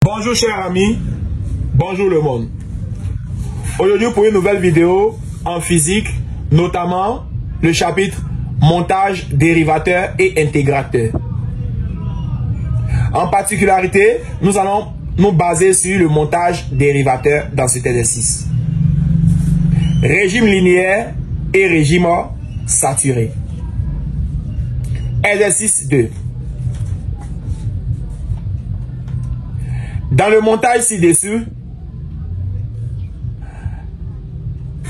Bonjour chers amis, bonjour le monde. Aujourd'hui pour une nouvelle vidéo en physique, notamment le chapitre montage dérivateur et intégrateur. En particularité, nous allons nous baser sur le montage dérivateur dans cet exercice. Régime linéaire et régime saturé. Exercice 2. Dans le montage ci-dessous,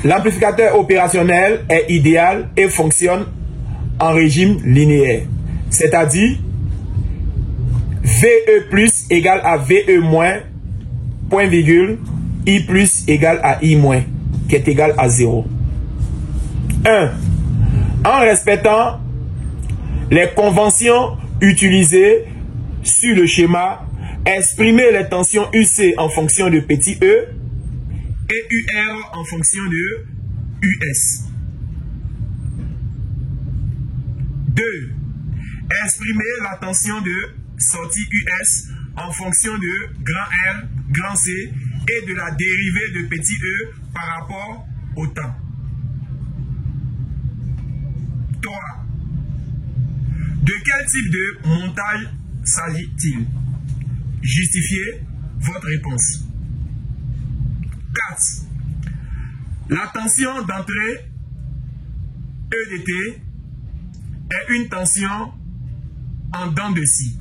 l'amplificateur opérationnel est idéal et fonctionne en régime linéaire. C'est-à-dire, VE plus égale à VE moins, point virgule, I plus égale à I moins, qui est égal à 0. 1. En respectant les conventions utilisées sur le schéma, exprimer les tensions UC en fonction de petit e et UR en fonction de US. 2. Exprimer la tension de sortie US en fonction de grand R, grand C et de la dérivée de petit e par rapport au temps. 3. De quel type de montage s'agit-il? Justifiez votre réponse. 4. La tension d'entrée EDT est une tension en dents de scie,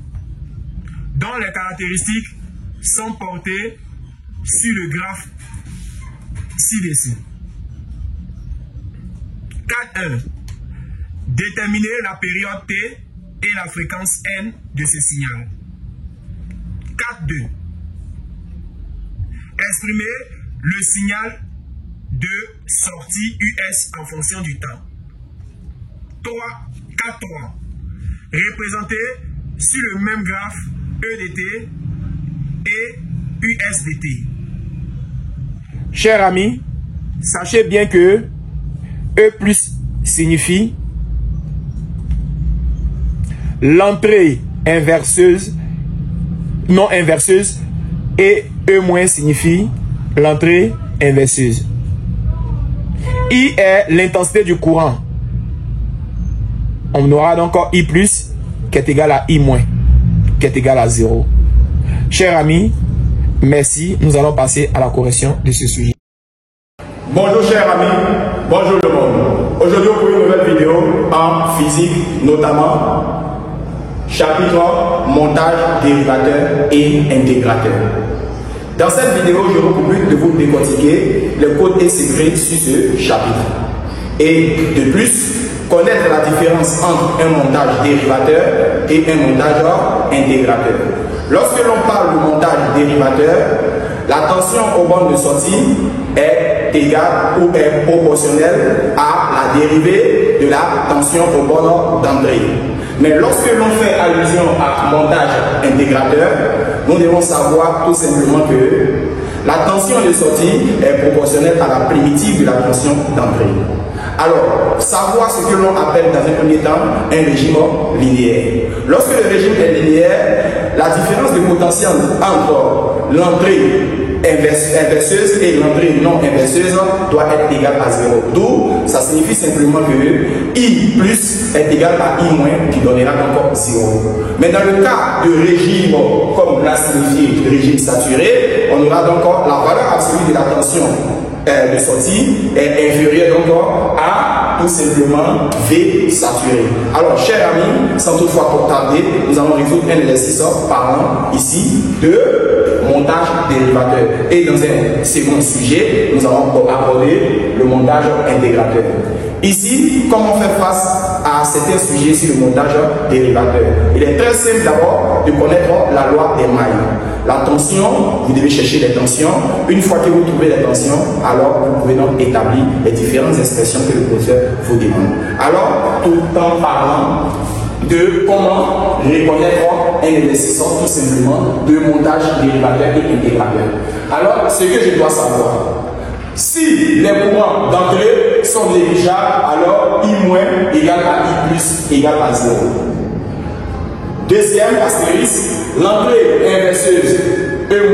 dont les caractéristiques sont portées sur le graphe ci-dessous. 4.1. Déterminer la période T et la fréquence N de ce signal. 4.2. Exprimer le signal de sortie US en fonction du temps. 4.3. Représenter sur le même graphe EDT et USDT. Chers amis, sachez bien que E plus signifie l'entrée inverseuse, non inverseuse, et E moins signifie l'entrée inverseuse. I est l'intensité du courant. On aura donc I plus qui est égal à I moins, qui est égal à 0. Chers amis, merci. Nous allons passer à la correction de ce sujet. Bonjour chers amis, bonjour le monde. Aujourd'hui pour une nouvelle vidéo en physique, notamment chapitre montage dérivateur et intégrateur. Dans cette vidéo, je vous propose de vous décortiquer les codes et secrets sur ce chapitre. Et de plus, connaître la différence entre un montage dérivateur et un montage intégrateur. Lorsque l'on parle de montage dérivateur, la tension aux bornes de sortie est égale ou est proportionnelle à la dérivée de la tension aux bornes d'entrée. Mais lorsque l'on fait allusion à montage intégrateur, nous devons savoir tout simplement que la tension de sortie est proportionnelle à la primitive de la tension d'entrée. Alors, savoir ce que l'on appelle dans un premier temps un régime linéaire. Lorsque le régime est linéaire, la différence de potentiel entre l'entrée inverseuse et l'entrée non inverseuse doit être égale à 0. D'où, ça signifie simplement que I plus est égal à I moins qui donnera encore 0. Mais dans le cas de régime, comme l'a signifié régime saturé, on aura donc la valeur absolue de la tension de sortie est inférieure donc à tout simplement V saturé. Alors, chers amis, sans toutefois trop tarder, nous allons résoudre un exercice parlant ici de montage dérivateur. Et dans un second sujet, nous allons aborder le montage intégrateur. Ici, comment faire face à certains sujets sur le montage dérivateur? Il est très simple d'abord de connaître la loi des mailles. La tension, vous devez chercher les tensions. Une fois que vous trouvez les tensions, alors vous pouvez donc établir les différentes expressions que le professeur vous demande. Alors, tout en parlant de comment reconnaître un exercice tout simplement de montage dérivateur et intégrateur. Alors, ce que je dois savoir, si les courants d'entrée sont négligeables, alors I- égale à I plus égale à 0. Deuxième astérisque, l'entrée inverseuse E-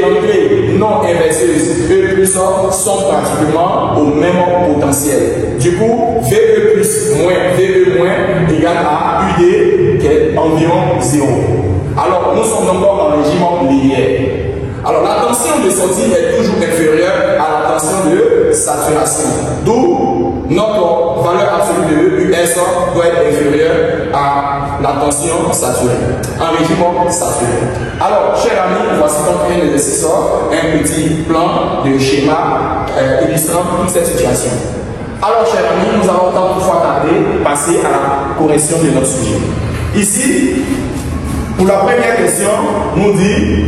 et l'entrée non inverseuse E plus sont pratiquement au même potentiel. Du coup, VE plus moins VE moins égale à UD qui est environ 0. Alors, nous sommes encore en régime linéaire. Alors, la tension de sortie est toujours inférieure à la tension de saturation. D'où notre valeur absolue de US doit être inférieure à la tension saturée, en régime saturé. Alors, chers amis, voici donc un exercice, un petit plan de schéma illustrant toute cette situation. Alors, chers amis, nous allons tant de fois passer à la correction de notre sujet. Ici, pour la première question, nous dit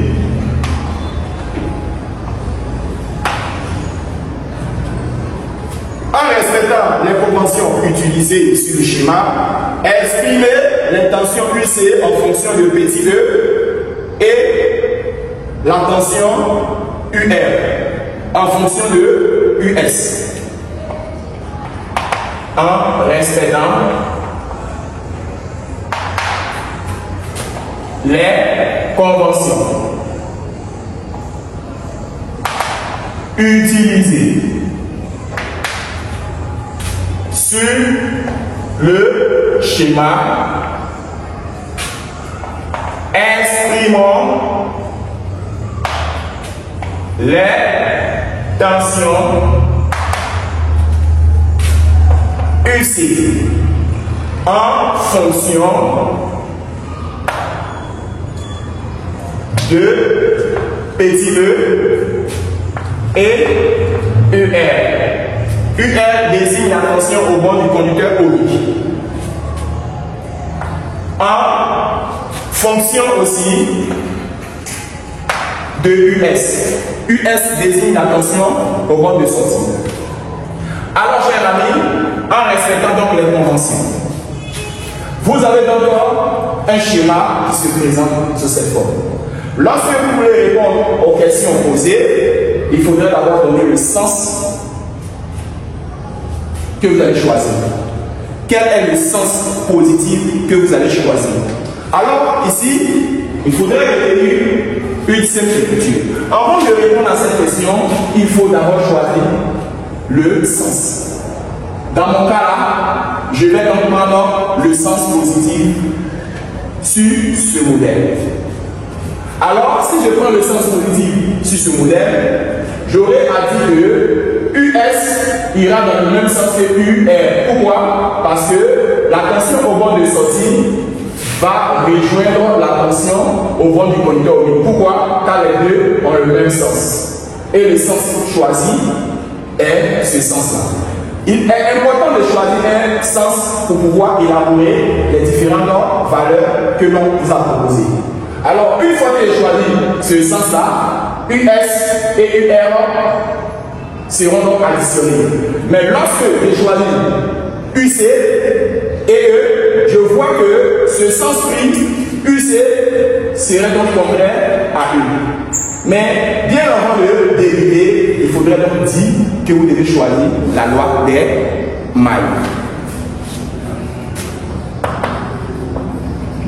en respectant les conventions utilisées sur le schéma, exprimez les tensions UC en fonction de petit e et la tension UR en fonction de US. En respectant les conventions utilisées sur le schéma, exprimons les tensions UC en fonction de petit e et UR. UR désigne la tension au bord du conducteur ohmique. En fonction aussi de US. US désigne la tension au bord de sortie. Alors, chers amis, en respectant donc les conventions, vous avez donc un schéma qui se présente sous cette forme. Lorsque vous voulez répondre aux questions posées, il faudrait d'abord donner le sens que vous allez choisir. Quel est le sens positif que vous allez choisir? Alors, ici, il faudrait retenir une simple écriture. Avant de répondre à cette question, il faut d'abord choisir le sens. Dans mon cas là, je vais donc prendre le sens positif sur ce modèle. Alors, si je prends le sens positif sur ce modèle, j'aurai à dire que US ira dans le même sens que UR. Pourquoi? Parce que la tension au bord de sortie va rejoindre la tension au bord du conducteur ohmique. Pourquoi? Car les deux ont le même sens. Et le sens choisi est ce sens-là. Il est important de choisir un sens pour pouvoir élaborer les différentes valeurs que l'on vous a proposées. Alors, une fois que j'ai choisi ce sens-là, US et UR seront donc additionnés. Mais lorsque j'ai choisi UC et E, je vois que ce sens pris, UC, serait donc contraire à U. Mais bien avant de dériver, il faudrait donc dire que vous devez choisir la loi des mailles.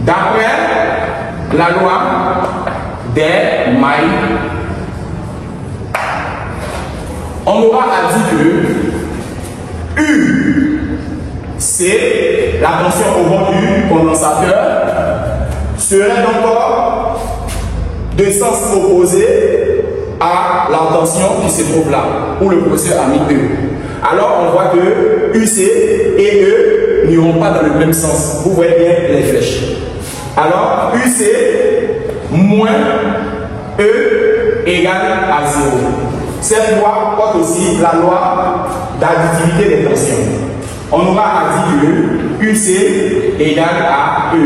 D'après la loi des mailles, on aura à dire que U, c'est la tension au bord du condensateur, serait donc de sens opposé à la tension qui se trouve là, où le professeur a mis E. Alors on voit que UC et E n'iront pas dans le même sens. Vous voyez bien les flèches. Alors UC moins E égale à 0. Cette loi porte aussi la loi d'additivité des tensions. On aura à dire que UC égale à E.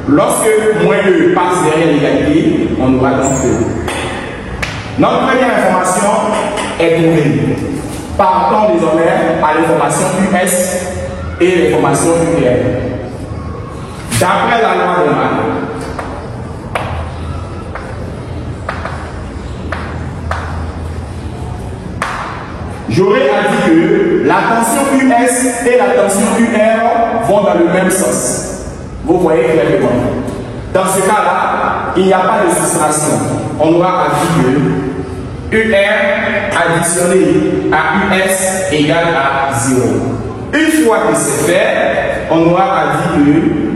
Lorsque moins E passe derrière l'égalité, on aura donc E. Notre première information est trouvée. Partons désormais à l'information US et l'information UR. D'après la loi de Maille, j'aurais à dire que la tension US et la tension UR vont dans le même sens. Vous voyez clairement. Dans ce cas-là, il n'y a pas de soustraction. On aura à dire que UR additionné à US égale à 0. Une fois que c'est fait, on aura à dire que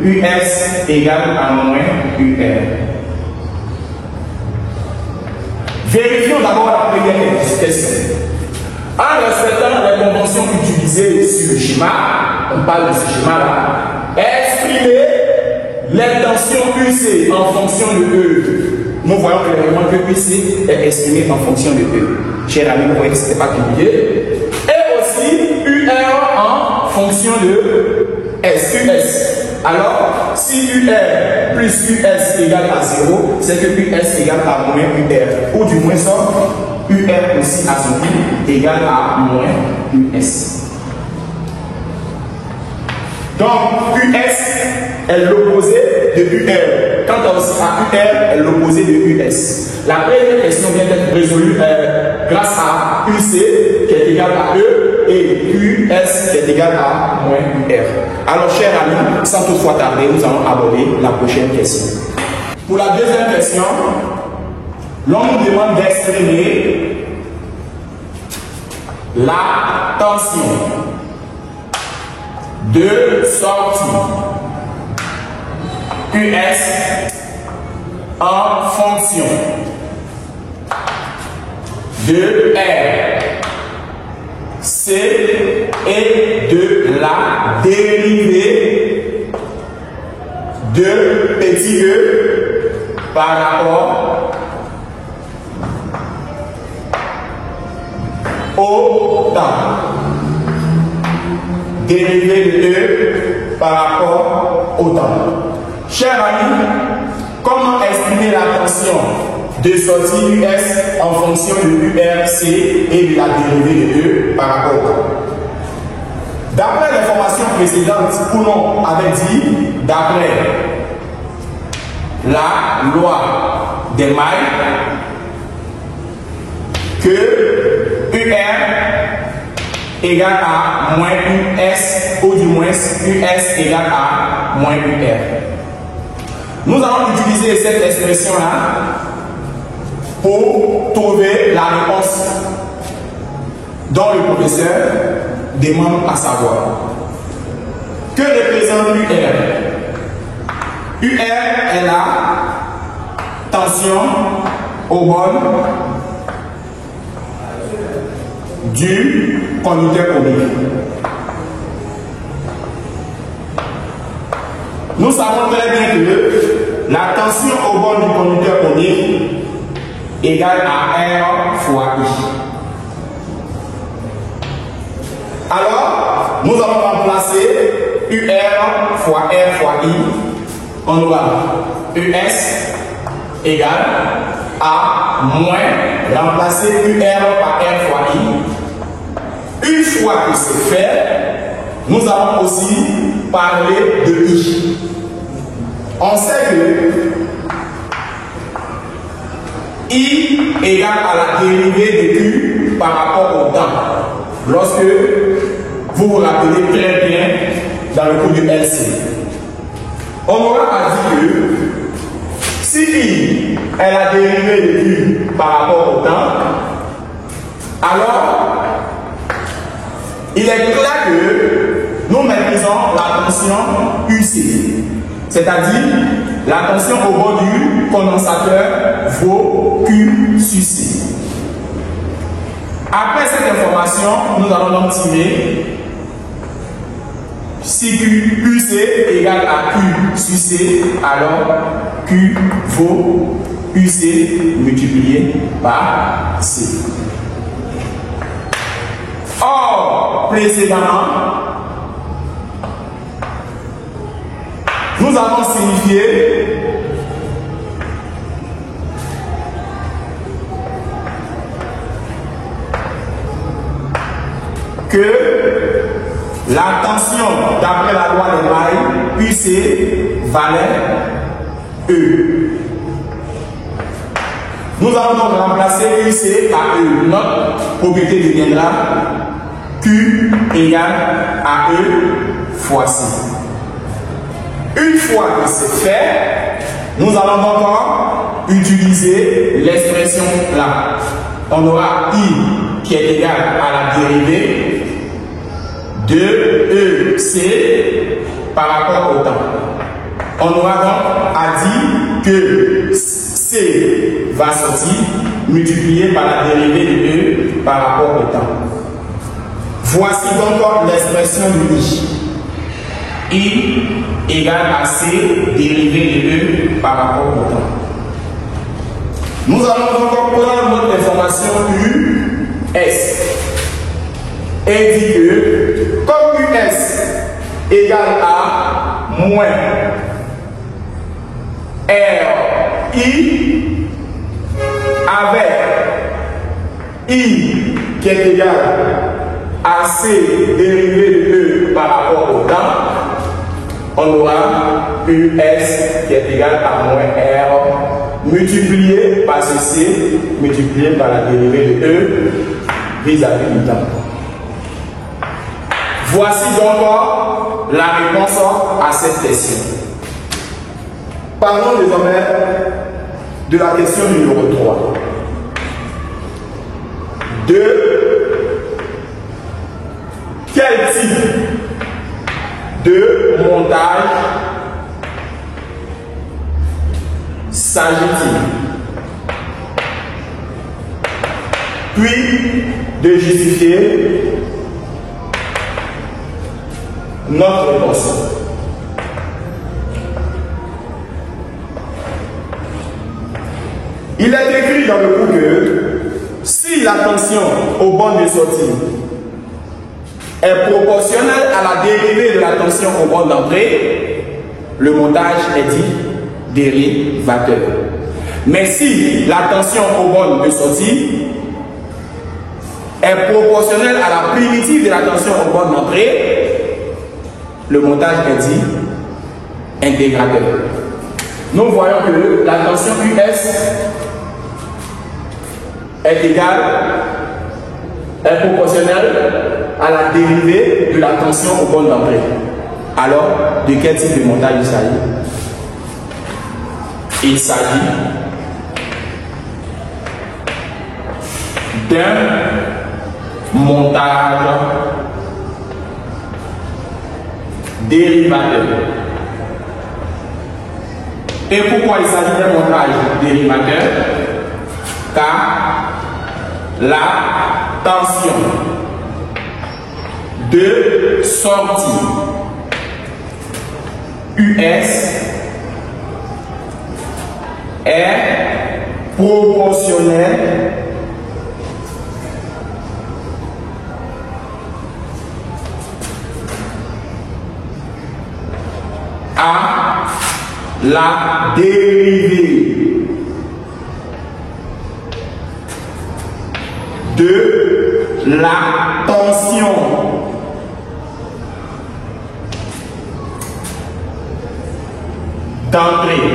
US égale à moins UR. Vérifions d'abord la première question. En respectant les conventions utilisées sur le schéma, on parle de ce schéma-là, exprimer l'intention UC en fonction de E. Nous voyons clairement que UC est exprimé en fonction de E. Chers amis, vous voyez que ce n'était pas publié. Et aussi UR en fonction de SUS. Alors, si UR plus US égale à 0, c'est que US égale à moins UR. Ou du moins ça, UR aussi à son tour égale à moins US. Donc, US est l'opposé de UR. Quant à UR est l'opposé de US. La première question vient d'être résolue grâce à UC qui est égal à E et US qui est égal à moins UR. Alors, chers amis, sans toutefois tarder, nous allons aborder la prochaine question. Pour la deuxième question, l'on nous demande d'exprimer la tension de sortie US en fonction de R, C et de la dérivée de petit e par rapport au temps. Dérivée de E par rapport au temps. Chers amis, comment exprimer la tension de sortie US en fonction de URC et de la dérivée de E par rapport au temps? D'après l'information précédente, Coulomb avait dit, d'après la loi des mailles, que UR égale à moins US ou du moins US égale à moins UR. Nous allons utiliser cette expression-là pour trouver la réponse dont le professeur demande à savoir. Que représente UR? UR est la tension au bord du conducteur conique. Nous savons très bien que la tension au bord du conducteur conique égale à R fois I. Alors, nous allons remplacer UR fois R fois I. On aura US égale à moins remplacer UR par R fois I. Une fois que c'est fait, nous allons aussi parler de I. On sait que I égale à la dérivée de Q par rapport au temps. Lorsque vous vous rappelez très bien dans le cours du LC, on aura à dire que si I est la dérivée de Q par rapport au temps, alors il est clair que nous maîtrisons la tension UC, c'est-à-dire la tension au bord du condensateur vaut Q sur C. Après cette information, nous allons donc tirer si QC égale à Q sur C, alors Q vaut UC multiplié par C. Or, précédemment, nous avons signifié que la tension, d'après la loi des mailles, UC valait E. Nous allons donc remplacer UC à E. Notre propriété deviendra Q égale à E fois C. Une fois que c'est fait, Nous allons encore utiliser l'expression là. On aura I qui est égal à la dérivée de EC par rapport au temps. On aura donc à dire que C va sortir multiplié par la dérivée de E par rapport au temps. Voici donc l'expression de I. I égale à C dérivée de E par rapport au temps. Nous allons encore prendre notre information US et dire que comme US égale à moins RI avec I qui est égal à C dérivé de E par rapport au temps, on aura US qui est égal à moins R multiplié par ce C multiplié par la dérivée de E vis-à-vis du temps. Voici donc la réponse à cette question. Parlons désormais de la question numéro 3. De quel type de montage s'agit-il? Puis de justifier notre réponse. Il est écrit dans le cours que si la tension aux bornes de sortie est proportionnelle à la dérivée de la tension aux bornes d'entrée, le montage est dit dérivateur. Mais si la tension aux bornes de sortie est proportionnelle à la primitive de la tension aux bornes d'entrée, le montage est dit intégrateur. Nous voyons que la tension US est proportionnelle à la dérivée de la tension aux bornes d'entrée. Alors, de quel type de montage il s'agit? Il s'agit d'un montage dérivateur. Et pourquoi il s'agit d'un montage dérivateur? Car la tension de sortie US est proportionnelle à la dérivée de la tension d'entrée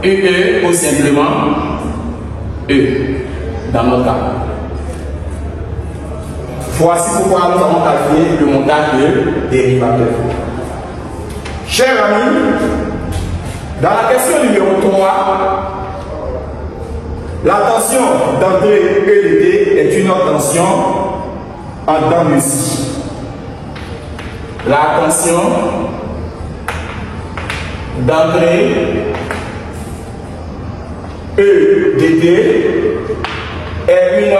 E ou simplement E dans notre cas. Voici pourquoi nous avons calculé le montage de dérivateur. Chers amis, dans la question numéro 3, la tension d'entrée ED est une tension en temps de scie. La tension d'entrée EDD est une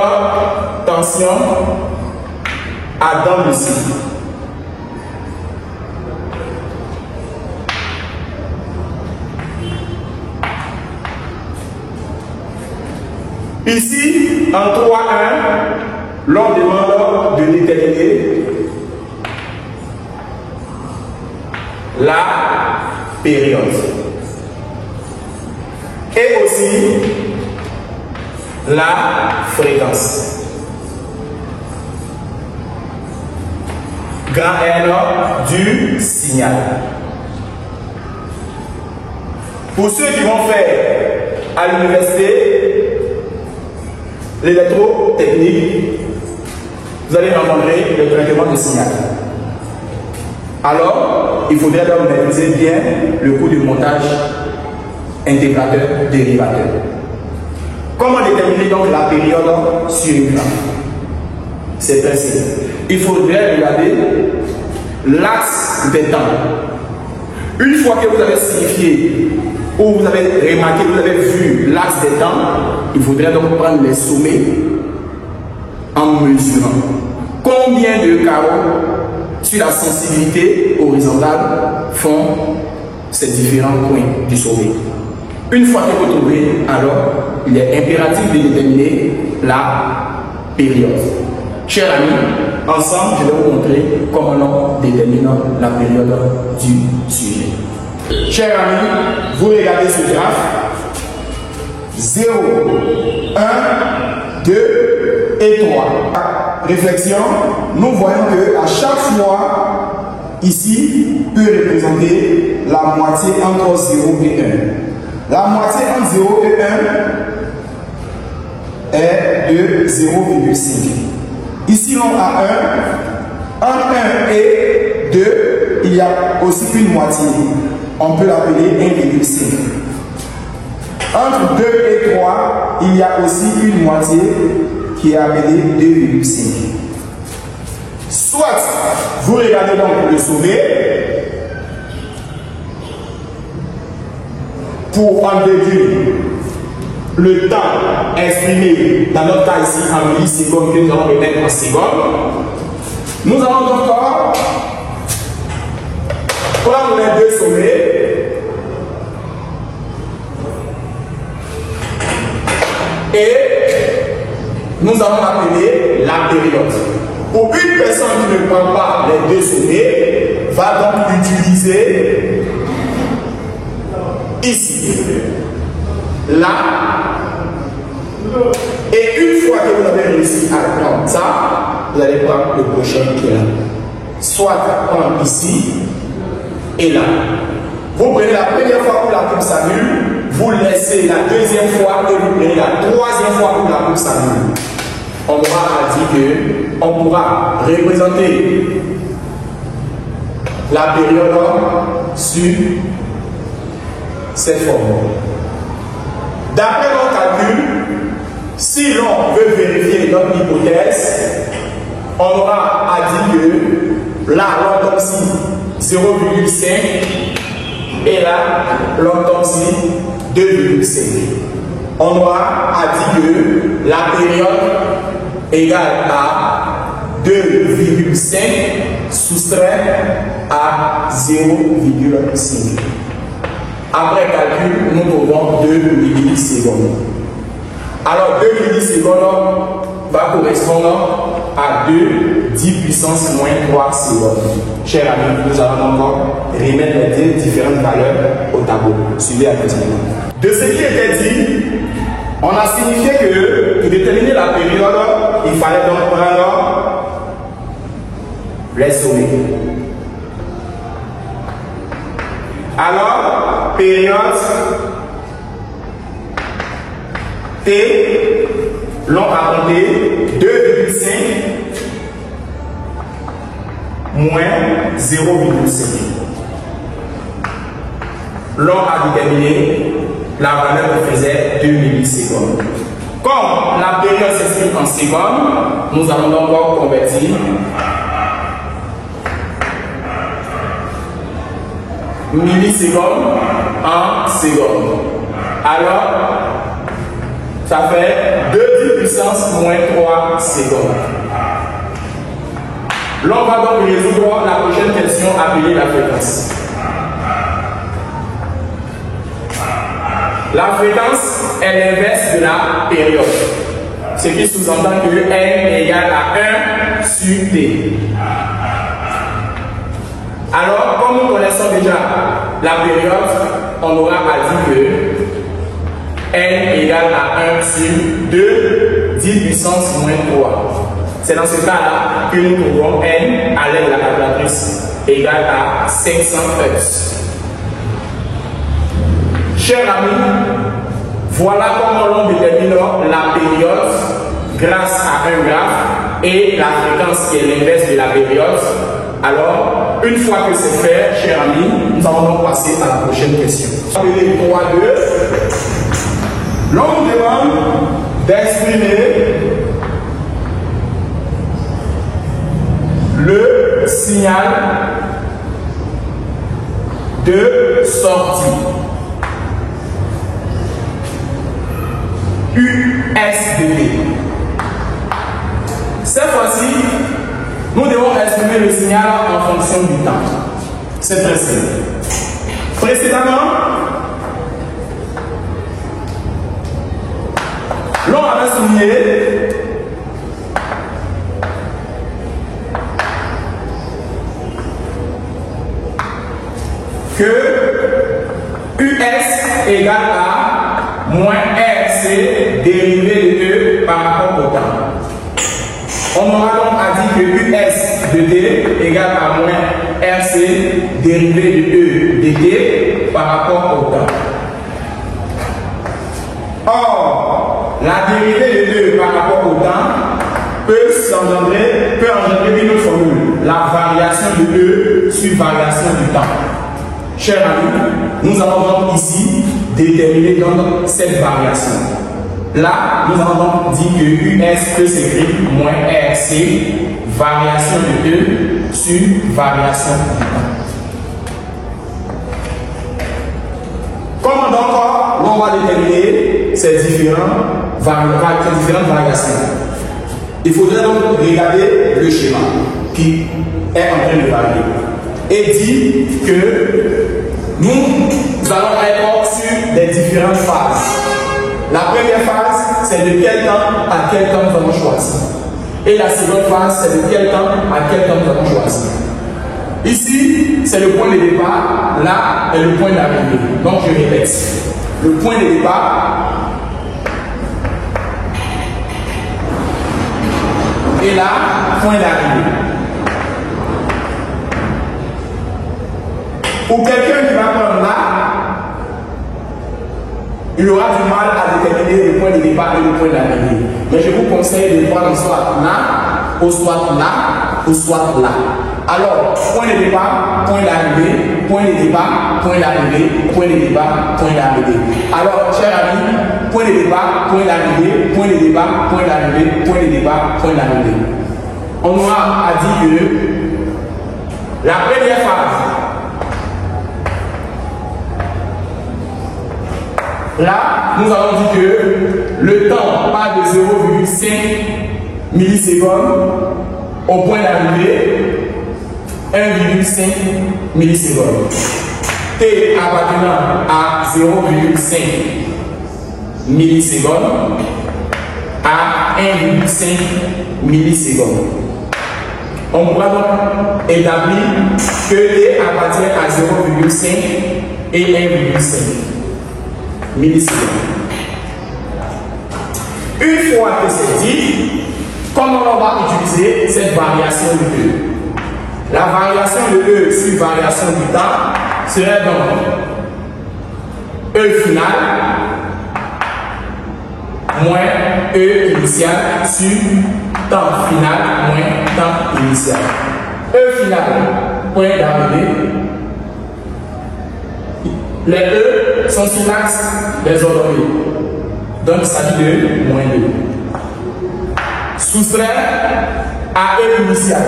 tension à dents de scie. Ici, en 3.1, l'on demande de déterminer la période et aussi la fréquence. Grand L du signal. Pour ceux qui vont faire à l'université l'électrotechnique, vous allez rencontrer le traitement du signal. Alors, il faudrait donc maîtriser bien le cours de montage intégrateur-dérivateur. Comment déterminer donc la période sur une graphe? C'est très simple. Il faudrait regarder l'axe des temps. Une fois que vous avez signifié ou vous avez remarqué, vous avez vu l'axe des temps, il faudrait donc prendre les sommets en mesurant combien de carreaux sur la sensibilité horizontale font ces différents points du sommet. Une fois que vous trouvez, alors il est impératif de déterminer la période. Chers amis, ensemble, je vais vous montrer comment on détermine la période du sujet. Chers amis, vous regardez ce graphe. 0, 1, 2 et 3. Réflexion, nous voyons que à chaque fois, ici, peut représenter la moitié entre 0 et 1. La moitié entre 0 et 1 est de 0,5. Ici, on a 1. Entre 1 et 2, il y a aussi une moitié. On peut l'appeler 1,5. Entre 2 et 3, il y a aussi une moitié qui est appelée 2,5. Soit vous regardez donc le sommet pour en déduire le temps exprimé dans notre cas ici en millisecondes que nous allons remettre en secondes. Nous allons donc prendre les deux sommets et nous allons l'appeler la période. Pour une personne qui ne prend pas les deux sommets, va donc utiliser ici, là, et une fois que vous avez réussi à prendre ça, vous allez prendre le prochain qui est là. Soit prendre ici et là. Vous prenez la première fois où la coupe s'annule, vous laissez la deuxième fois et vous prenez la troisième fois où la coupe s'annule. On aura dit qu'on pourra représenter la période sur cette forme. D'après nos calculs, si l'on veut vérifier notre hypothèse, on aura dit que là, l'on tombe ici 0,5 et là, l'on tombe ici 2,5. On aura dit que la période égale à 2,5 soustrait à 0,5. Après calcul, nous trouvons 2 millisecondes. Alors 2 millisecondes va correspondre à 10 puissance moins 3 secondes. Chers amis, nous allons encore remettre les différentes valeurs au tableau. Suivez attentivement. De ce qui était dit, on a signifié que pour déterminer la période, il fallait donc prendre les sommets. Alors, période T, l'on a compté 2,5 moins 0,5. L'on a déterminé la valeur qui faisait 2 millisecondes. Comme la période s'exprime en secondes, nous allons donc convertir millisecondes en secondes. Alors, ça fait 2 puissance moins 3 secondes. L'on va donc résoudre la prochaine question appelée la fréquence. La fréquence est l'inverse de la période. Ce qui sous-entend que N est égal à 1 sur T. Alors, comme nous connaissons déjà la période, on aura à dire que N égale à 1 sur 2, 10 puissance moins 3. C'est dans ce cas-là que nous trouvons N à l'aide de la calculatrice égale à 500 Hz. Chers amis, voilà comment l'on détermine la période grâce à un graphe et la fréquence qui est l'inverse de la période Alors, une fois que c'est fait, chers amis, nous allons donc passer à la prochaine question. Appelez 3-2. L'on nous demande d'exprimer le signal de sortie. USDT. Cette fois-ci, nous devons exprimer le signal en fonction du temps. C'est très simple. Précédemment, l'on avait souligné que US égale à moins RC dérivé de E par rapport au temps. On aura donc à dire que US de D égale à moins RC dérivé de E de D par rapport au temps. Or, la dérivée de E par rapport au temps peut engendrer une autre formule, la variation de E sur variation du temps. Chers amis, nous allons donc ici déterminer donc cette variation. Là, nous allons donc dire que US peut s'écrire moins RC, variation de E sur variation du temps. Comment donc on va déterminer ces différentes variations? Il faudrait donc regarder le schéma qui est en train de varier et dire que nous allons être sur des différentes phases. La première phase, c'est de quel temps à quel temps nous allons choisir. Et la seconde phase, c'est de quel temps à quel temps nous allons choisir. Ici, c'est le point de départ, là est le point d'arrivée. Donc je répète. Le point de départ et là, point d'arrivée. Pour quelqu'un qui va prendre là, il aura du mal à déterminer le point de départ et le point d'arrivée. Mais je vous conseille de prendre soit là, ou soit là, ou soit là. Alors, point de départ, point d'arrivée, point de départ, point d'arrivée, point de départ, point d'arrivée. Alors, chers amis, point de départ, point d'arrivée, point de départ, point d'arrivée, point de départ, point d'arrivée. On aura à dire que la première phase, là, nous allons dire que le temps part de 0,5 millisecondes au point d'arrivée, 1,5 millisecondes. T appartenant à 0,5 millisecondes à 1,5 millisecondes. On pourra donc établir que T appartient à 0,5 et 1,5 millisecondes. Une fois que c'est dit, comment on va utiliser cette variation de E? La variation de E sur variation du temps serait donc E final moins E initial sur temps final moins temps initial. E final, point d'arrivée. Les E sont sur l'axe des ordonnées. Donc il s'agit de moins 2. Soustraire à E initial.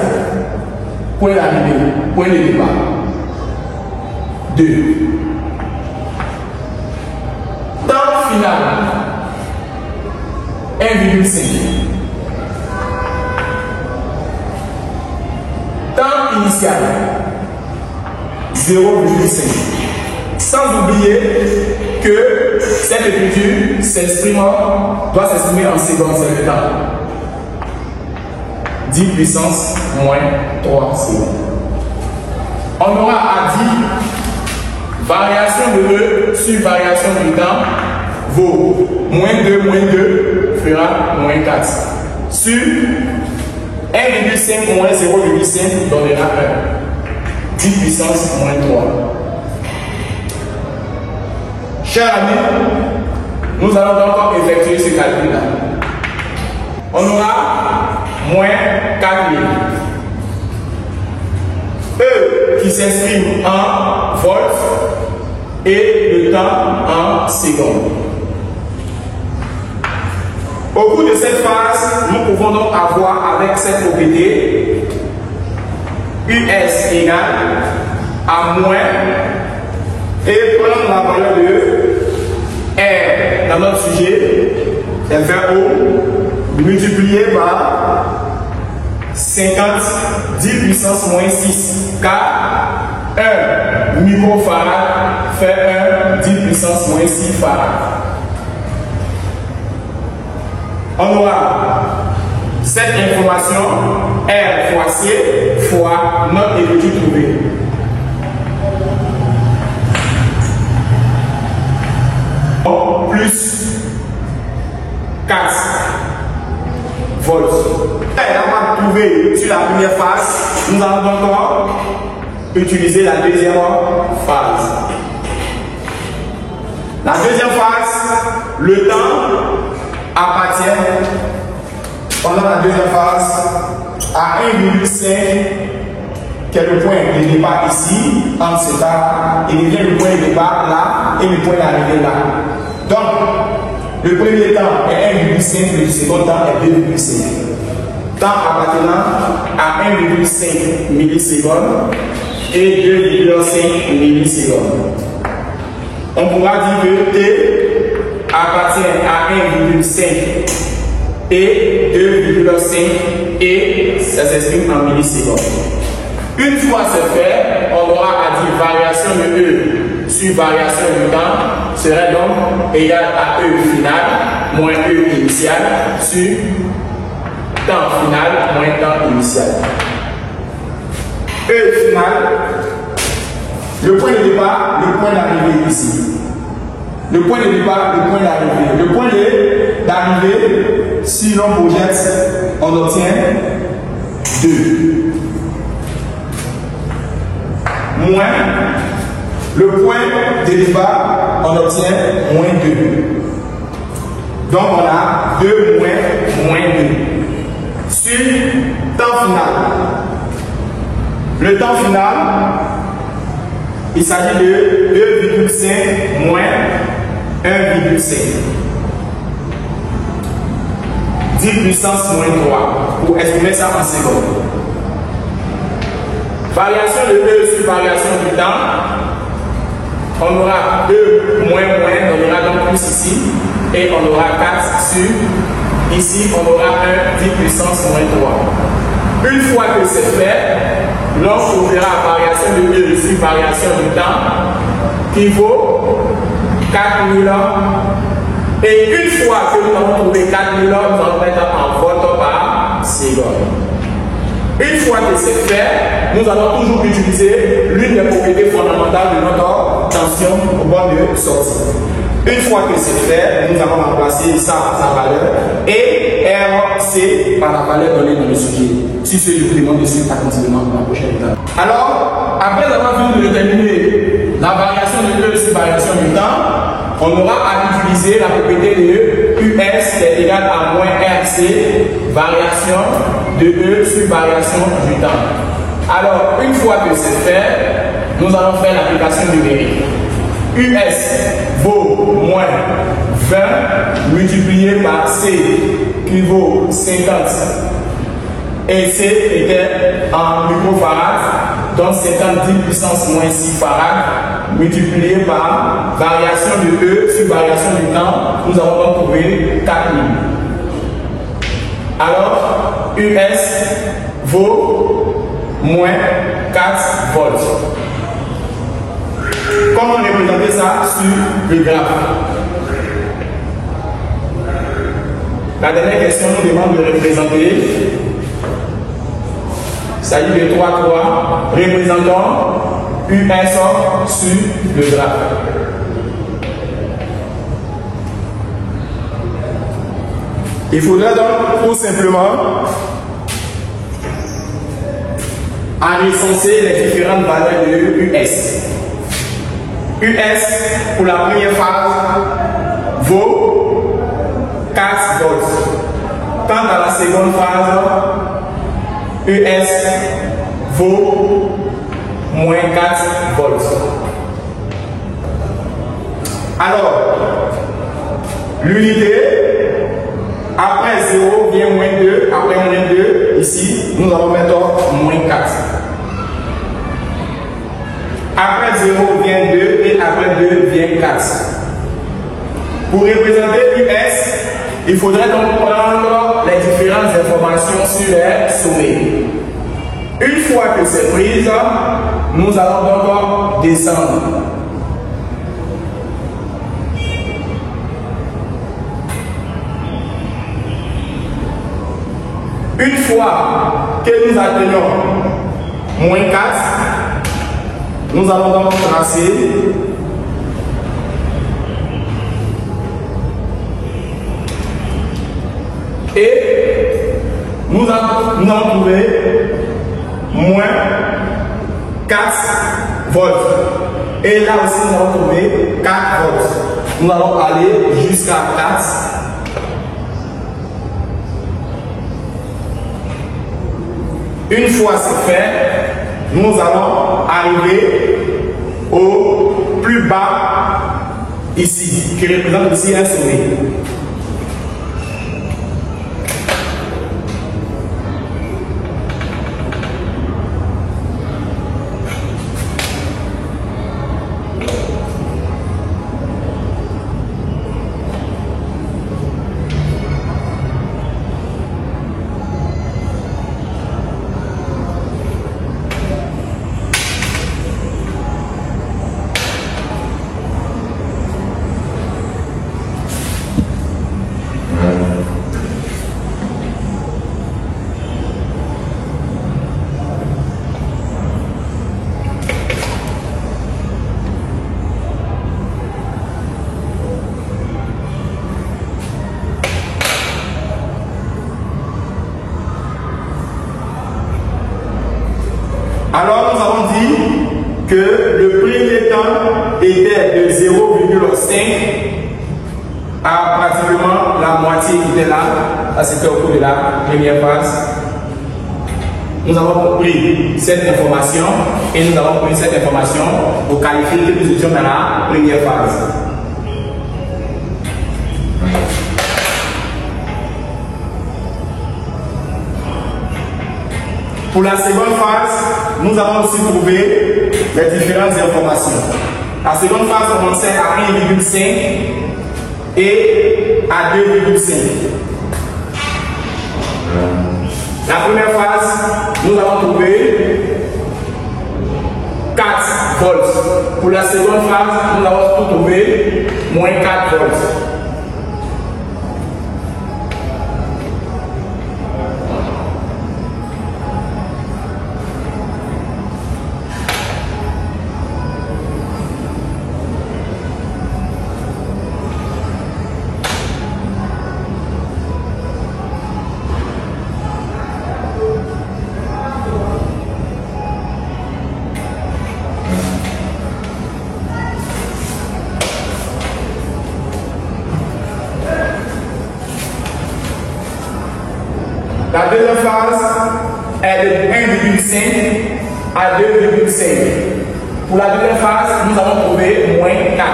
Point d'arrivée, point de départ. 2. Temps final. 1,5. Temps initial. 0,5. Sans oublier que cette écriture doit s'exprimer en secondes, c'est le temps. 10 puissance moins 3 secondes. On aura à dire variation de E sur variation du temps vaut moins 2 fera moins 4. Sur 1,5 moins 0,5 donnera 1. 10 puissance moins 3. Chers amis, nous allons donc effectuer ce calcul-là. On aura moins 4000 E qui s'exprime en volts et le temps en secondes. Au cours de cette phase, nous pouvons donc avoir avec cette propriété US égale à moins et prendre la valeur de R dans notre sujet, FO, multiplié par 50 10 puissance moins 6, car 1 microfarad fait 1 10 puissance moins 6 farad. On aura cette information R fois C fois notre énergie trouvée. Plus 4 volts. On va trouver sur la première phase, nous allons encore utiliser la deuxième phase. La deuxième phase, le temps appartient pendant la deuxième phase à 1,5 qui est le point de départ ici, entre ces cas, et devient le point de départ là et le point d'arrivée là. Donc, le premier temps est 1,5, le second temps est 2,5. Temps appartenant à 1,5 millisecondes et 2,5 millisecondes. On pourra dire que T appartient à 1,5 et 2,5 et ça s'exprime en millisecondes. Une fois c'est fait, on aura à dire variation de E sur variation du temps serait donc égal à E final moins E initial sur temps final moins temps initial. E final, le point de départ, le point d'arrivée ici. Le point de départ, le point d'arrivée. Le point d'arrivée, si l'on projette, on obtient 2. Moins le point de départ, on obtient moins 2. Donc on a 2 moins 2. Sur temps final. Le temps final, il s'agit de 2,5 moins 1,5. 10 puissance moins 3 pour exprimer ça en secondes. Variation de E sur variation du temps, on aura 2 moins, on aura donc plus ici, et on aura 4 sur, ici on aura 1, 10 puissance moins 3. Une fois que c'est fait, l'on trouvera variation de E sur variation du temps, qui vaut 4000 ans. Et une fois que nous avons trouvé 4000 ans, nous allons mettre en volts par seconde. Une fois que c'est fait, nous allons toujours utiliser l'une des propriétés fondamentales de notre tension au bord de sortie. Une fois que c'est fait, nous allons remplacer ça par sa valeur et RC par la valeur donnée dans le sujet. Si ce je vous demande de suivre attentivement dans la prochaine étape. Alors, après avoir fini de déterminer la variation de E sur variation du temps, on aura à utiliser la propriété de US qui est égale à moins RC, variation de E sur variation du temps. Alors, une fois que c'est fait, nous allons faire l'application numérique. US vaut moins 20 multiplié par C qui vaut 50 et C était en microfarad, donc 50 10 puissance moins 6 farad multiplié par variation de E sur variation du temps, nous avons donc trouvé 4000. Alors, US vaut moins 4 volts. Comment représenter ça sur le graphe? La dernière question nous demande de représenter. Il s'agit de 3, représentons US sur le graphe. Il faudrait donc tout simplement recenser les différentes valeurs de US. US pour la première phase vaut 4 volts. Quant à la seconde phase, US vaut moins 4 volts. Alors, l'unité, après 0 vient moins 2, après moins 2, ici, nous allons mettre moins 4. Après 0 vient 2 et après 2 vient 4. Pour représenter US, il faudrait donc prendre les différentes informations sur les sommets. Une fois que c'est prise, nous allons donc descendre. Une fois que nous atteignons moins 4, nous allons donc tracer et nous allons trouver moins 4 volts. Et là aussi, nous allons trouver 4 volts. Nous allons aller jusqu'à 4. Une fois c'est fait, nous allons arriver au plus bas ici, qui représente ici un sommet. Alors nous avons dit que le premier temps était de 0,5 à pratiquement la moitié qui était là. Ça c'était au cours de la première phase. Nous avons pris cette information et nous avons pris cette information pour qualifier que nous étions dans la première phase. Pour la seconde phase, nous avons aussi trouvé les différentes informations. La seconde phase commençait à 1,5 et à 2,5. La première phase, nous avons trouvé 4 volts. Pour la seconde phase, nous avons trouvé moins 4 volts. La deuxième phase est de 1,5 à 2,5. Pour la deuxième phase, nous allons trouver moins 4.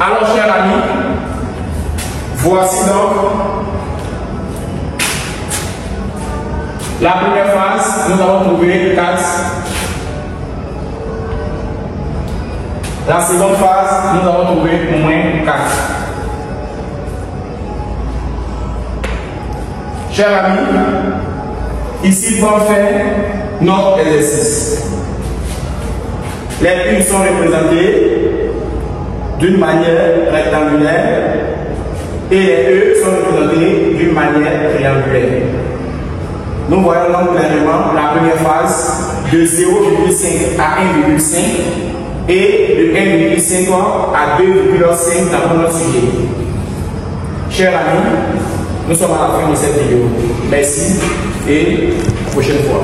Alors, chers amis, voici donc la première phase, nous allons trouver 4. La seconde phase, nous allons trouver moins 4. Chers amis, ici pour faire notre exercice. Les pins sont représentés d'une manière rectangulaire et les E sont représentés d'une manière triangulaire. Nous voyons donc clairement la première phase de 0,5 à 1,5 et de 1,5 à 2,5 dans notre sujet. Chers amis, nous sommes à la fin de cette vidéo. Merci et prochaine fois.